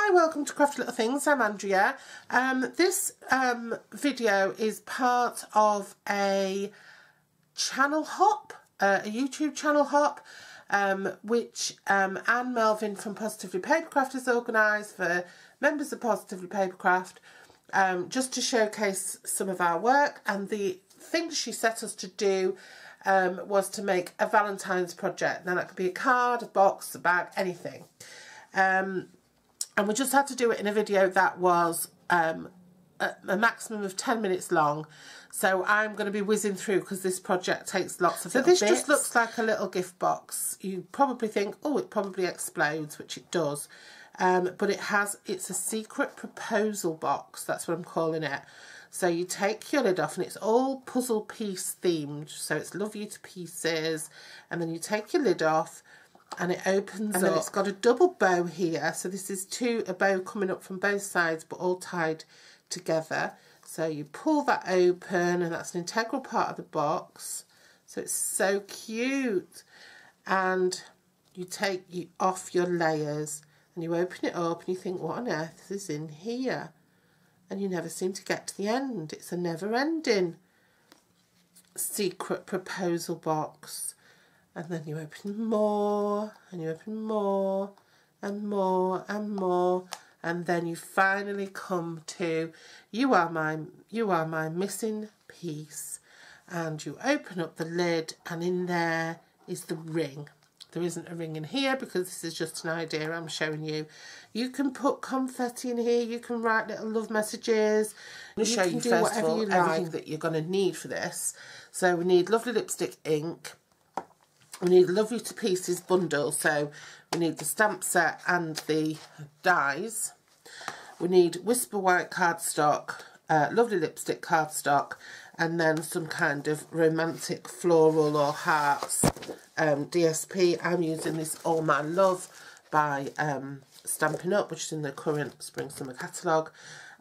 Hi, welcome to Crafty Little Things. I'm Andrea. This video is part of a channel hop, a YouTube channel hop, which Anne Melvin from Positively Papercraft has organised for members of Positively Papercraft, just to showcase some of our work. And the thing she set us to do was to make a Valentine's project. Now that could be a card, a box, a bag, anything. And we just had to do it in a video that was a maximum of 10 minutes long. So I'm going to be whizzing through because this project takes lots of little bits. So this just looks like a little gift box. You probably think, oh, it probably explodes, which it does. But it's a secret proposal box. That's what I'm calling it. So you take your lid off and it's all puzzle piece themed. So it's Love You to Pieces. And then you take your lid off and it opens up. And then it's got a double bow here. So this is a bow coming up from both sides but all tied together. So you pull that open and that's an integral part of the box. So it's so cute. And you take off your layers and you open it up and you think, what on earth is in here? And you never seem to get to the end. It's a never-ending secret proposal box. And then you open more, and you open more, and more, and more, and then you finally come to, you are my missing piece. And you open up the lid, and in there is the ring. There isn't a ring in here because this is just an idea I'm showing you. You can put confetti in here, you can write little love messages. I'm going to show you first of all everything that you're going to need for this. So we need lovely lipstick ink. We need Love You to Pieces bundle, so we need the stamp set and the dies. We need Whisper White cardstock, lovely lipstick cardstock, and then some kind of romantic floral or hearts DSP. I'm using this All My Love by Stampin' Up, which is in the current Spring Summer catalogue.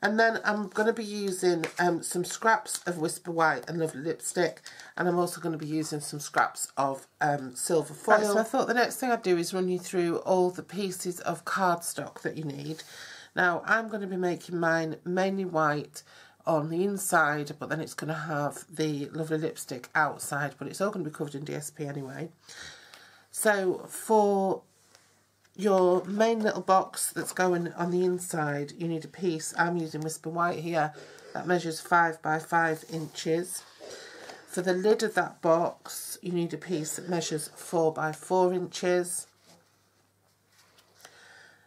And then I'm going to be using some scraps of Whisper White and lovely lipstick, and I'm also going to be using some scraps of silver foil. Right, so I thought the next thing I'd do is run you through all the pieces of cardstock that you need. Now I'm going to be making mine mainly white on the inside, but then it's going to have the lovely lipstick outside, but it's all going to be covered in DSP anyway. So for your main little box that's going on the inside, you need a piece. I'm using Whisper White here. That measures 5 by 5 inches. For the lid of that box, you need a piece that measures 4 by 4 inches.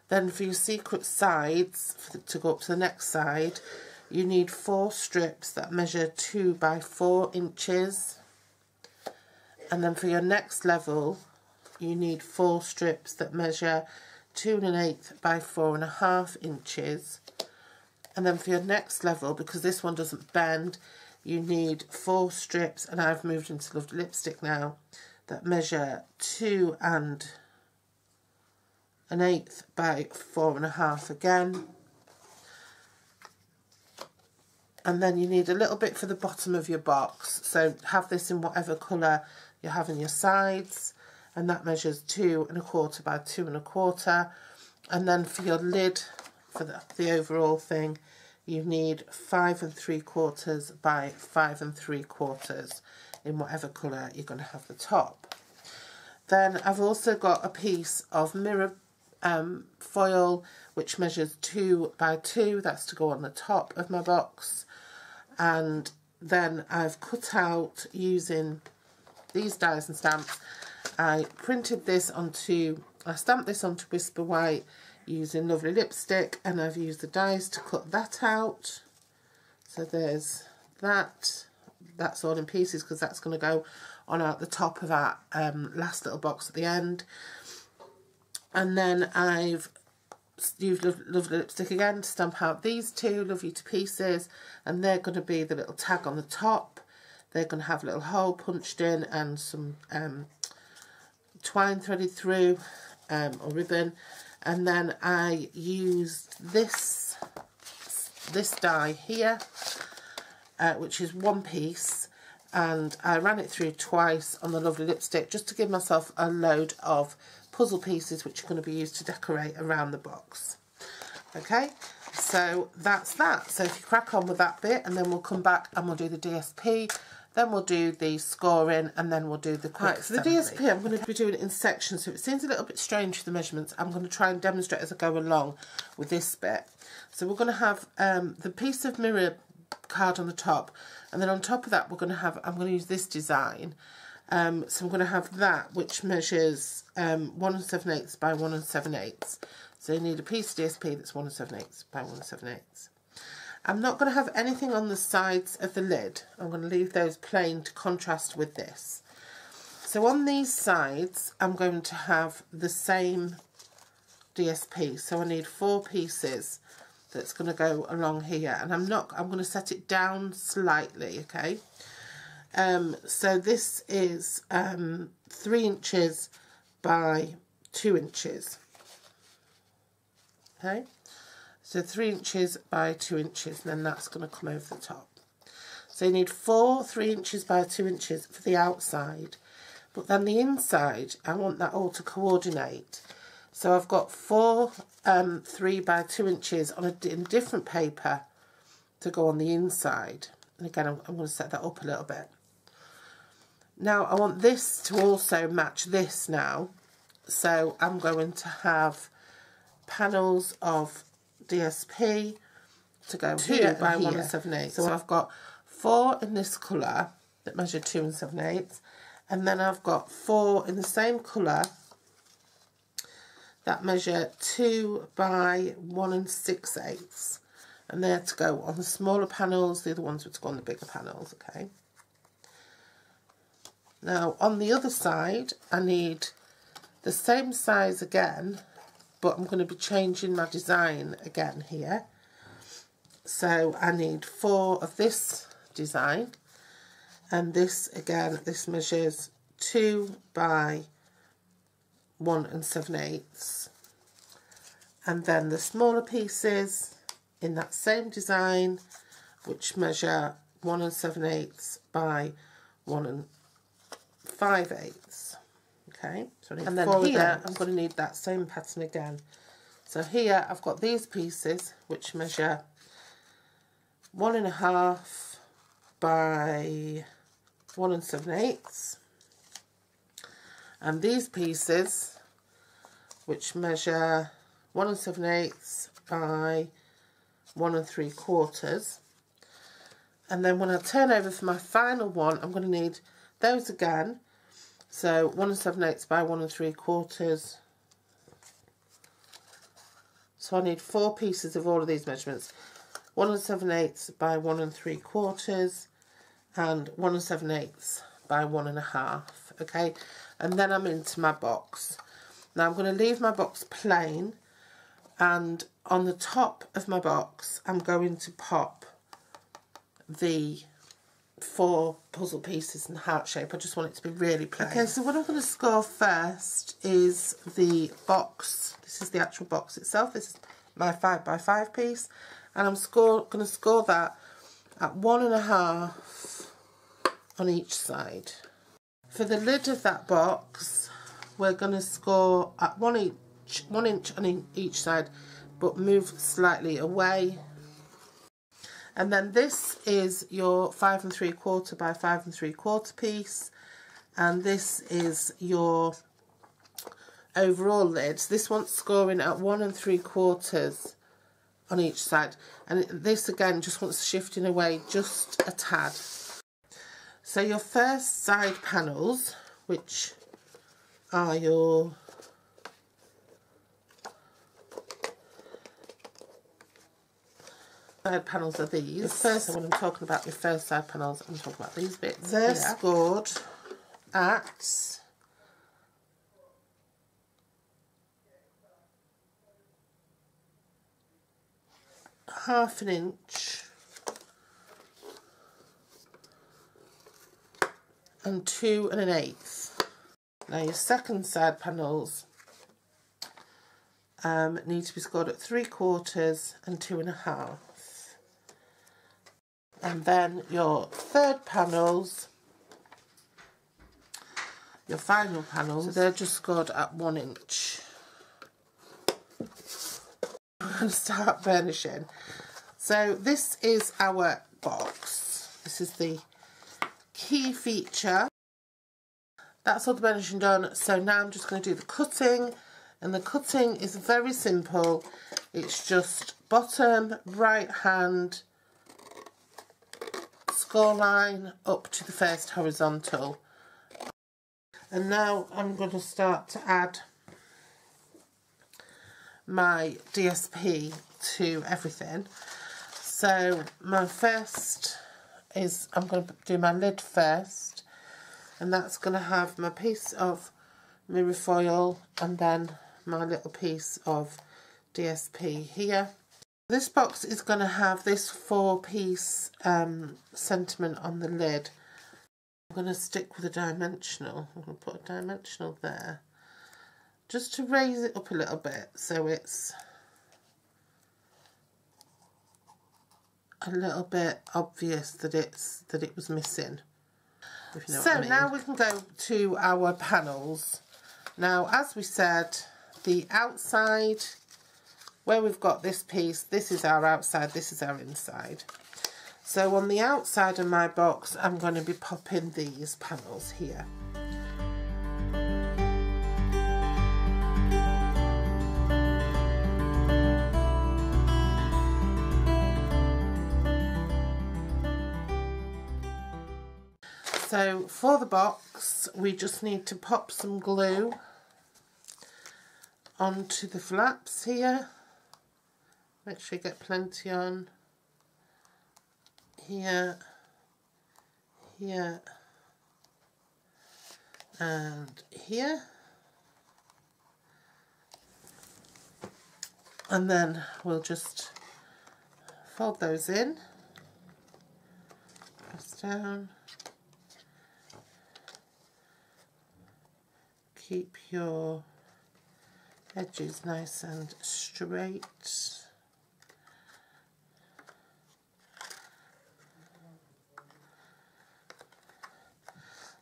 Then for your secret sides, to go up to the next side, you need 4 strips that measure 2 by 4 inches. And then for your next level, you need 4 strips that measure 2 1/8 by 4 1/2 inches. And then for your next level, because this one doesn't bend, you need 4 strips, and I've moved into lovely lipstick now, that measure 2 1/8 by 4 1/2 again. And then you need a little bit for the bottom of your box. So have this in whatever colour you're having your sides. And that measures 2 1/4 by 2 1/4. And then for your lid, for the overall thing, you need 5 3/4 by 5 3/4 in whatever colour you're going to have the top. Then I've also got a piece of mirror foil which measures 2 by 2. That's to go on the top of my box. And then I've cut out, using these dies and stamps, I stamped this onto Whisper White using lovely lipstick, and I've used the dies to cut that out. So there's that. That's all in pieces because that's going to go on at the top of our last little box at the end. And then I've used lovely lipstick again to stamp out these 2, Love You to Pieces, and they're going to be the little tag on the top. They're going to have a little hole punched in and some twine threaded through, or ribbon. And then I used this die here, which is 1 piece, and I ran it through twice on the lovely lipstick just to give myself a load of puzzle pieces which are going to be used to decorate around the box. Okay, so that's that. So if you crack on with that bit, and then we'll come back and we'll do the DSP, then we'll do the scoring, and then we'll do the quick assembly. So the DSP I'm going to be doing it in sections, so if it seems a little bit strange for the measurements, I'm going to try and demonstrate as I go along with this bit. So we're going to have the piece of mirror card on the top, and then on top of that we're going to have, I'm going to use this design. So I'm going to have that, which measures 1 7/8 by 1 7/8. So you need a piece of DSP that's 1 7/8 by 1 7/8. I'm not going to have anything on the sides of the lid. I'm going to leave those plain to contrast with this. So on these sides, I'm going to have the same DSP. So I need 4 pieces that's going to go along here. And I'm going to set it down slightly, okay? So this is 3 inches by 2 inches. Okay, so 3 inches by 2 inches, and then that's going to come over the top. So you need 4 3 inches by 2 inches for the outside, but then the inside, I want that all to coordinate. So I've got 4 3 by 2 inches in different paper to go on the inside. And again, I'm going to set that up a little bit. Now I want this to also match this now, so I'm going to have panels of DSP to go 2 by 1 7/8. So I've got 4 in this colour that measure 2 7/8, and then I've got 4 in the same colour that measure 2 by 1 6/8, and they're to go on the smaller panels. The other ones are to go on the bigger panels. Okay. Now on the other side, I need the same size again, but I'm going to be changing my design again here. So I need 4 of this design, and this again, this measures 2 by 1 7/8, and then the smaller pieces in that same design, which measure 1 7/8 by 1 5/8. Okay, so and then here I'm going to need that same pattern again. So here I've got these pieces which measure 1 1/2 by 1 7/8, and these pieces which measure 1 7/8 by 1 3/4. And then when I turn over for my final one, I'm going to need those again. So 1 7/8 by 1 3/4. So I need 4 pieces of all of these measurements. 1 7/8 by 1 3/4 and 1 7/8 by 1 1/2. Okay, and then I'm into my box. Now I'm going to leave my box plain, and on the top of my box I'm going to pop the 4 puzzle pieces in heart shape. I just want it to be really plain. Okay, so what I'm going to score first is the box. This is the actual box itself. This is my 5 by 5 piece, and I'm going to score that at 1 1/2 on each side. For the lid of that box, we're going to score at 1 inch on each side, but move slightly away. And then this is your 5 3/4 by 5 3/4 piece, and this is your overall lid. So this one's scoring at 1 3/4 on each side, and this again just wants shifting away just a tad. So your first side panels, which are your side panels, are these. The first, when I'm talking about your first side panels, I'm talking about these bits. They're scored at 1/2 inch and 2 1/8. Now your second side panels need to be scored at 3/4 and 2 1/2. And then your third panels, your final panels, so they're just scored at 1 inch. going to start burnishing. So this is our box. This is the key feature. That's all the burnishing done. So now I'm just going to do the cutting. And the cutting is very simple. It's just bottom, right hand, score line up to the first horizontal. And now I'm going to start to add my DSP to everything. So my first is, I'm going to do my lid first, and that's going to have my piece of mirror foil and then my little piece of DSP here. This box is going to have this 4-piece sentiment on the lid. I'm going to stick with a dimensional. I'm going to put a dimensional there just to raise it up a little bit so it's a little bit obvious that it was missing. If you know what I mean. Now we can go to our panels. Now, as we said, the outside, where we've got this piece, this is our outside, this is our inside. So on the outside of my box, I'm going to be popping these panels here. So for the box, we just need to pop some glue onto the flaps here. Make sure you get plenty on. Here, here, and here. And then we'll just fold those in. Press down. Keep your edges nice and straight.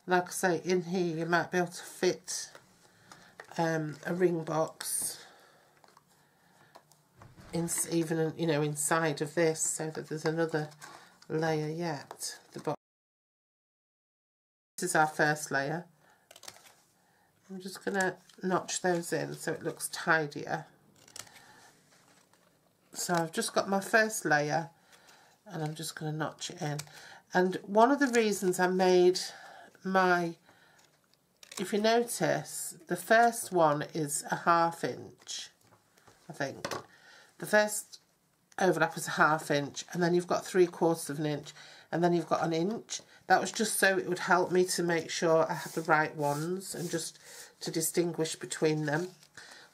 Like I say, in here you might be able to fit a ring box even, you know, inside of this, so that there's another layer yet. The box. This is our first layer. I'm just going to notch those in so it looks tidier. So I've just got my first layer and I'm just going to notch it in. And one of the reasons I made my, if you notice, the first one is a 1/2 inch, I think. The first overlap is a 1/2 inch, and then you've got 3/4 of an inch, and then you've got an inch. That was just so it would help me to make sure I had the right ones and just to distinguish between them.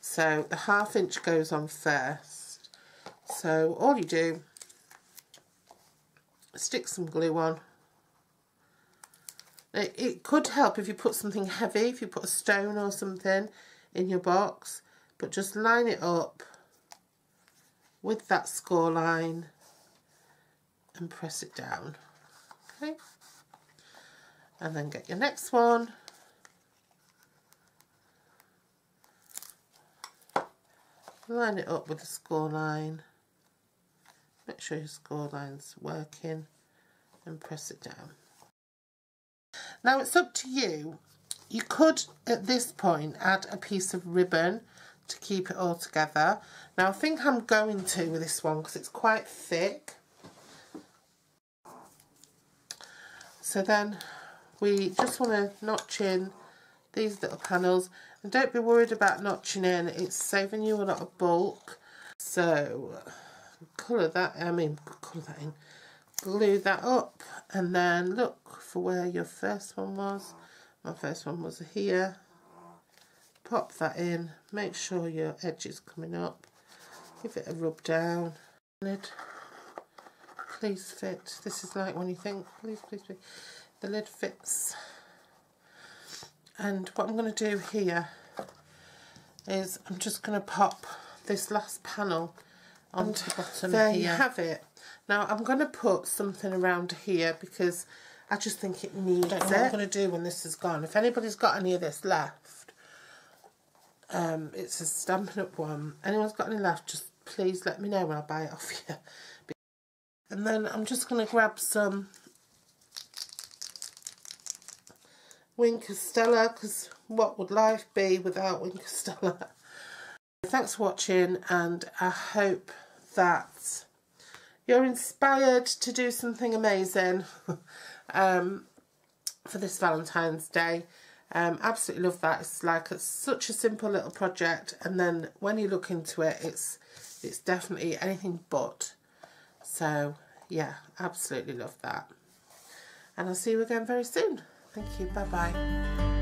So the 1/2 inch goes on first. So all you do, stick some glue on. It could help if you put something heavy, if you put a stone or something in your box, but just line it up with that score line and press it down. Okay, and then get your next one. Line it up with the score line. Make sure your score line's working and press it down. Now it's up to you. You could, at this point, add a piece of ribbon to keep it all together. Now I think I'm going to with this one because it's quite thick. So then we just want to notch in these little panels, and don't be worried about notching in, it's saving you a lot of bulk. So colour that in, glue that up, and then look for where your first one was. My first one was here. Pop that in, make sure your edge is coming up, give it a rub down. Lid, please fit. This is like when you think, please, please, please. The lid fits. And what I'm going to do here is I'm just going to pop this last panel onto the bottom there here. You have it. Now I'm going to put something around here because I just think it needs it. I don't know what I'm going to do when this is gone. If anybody's got any of this left, it's a Stampin' Up one. Anyone's got any left, just please let me know when I buy it off you. And then I'm just going to grab some Wink of Stella, because what would life be without Wink of Stella? Thanks for watching, and I hope that you're inspired to do something amazing for this Valentine's Day. Absolutely love that. It's like such a simple little project, and then when you look into it, it's definitely anything but. So yeah, absolutely love that. And I'll see you again very soon. Thank you. Bye bye.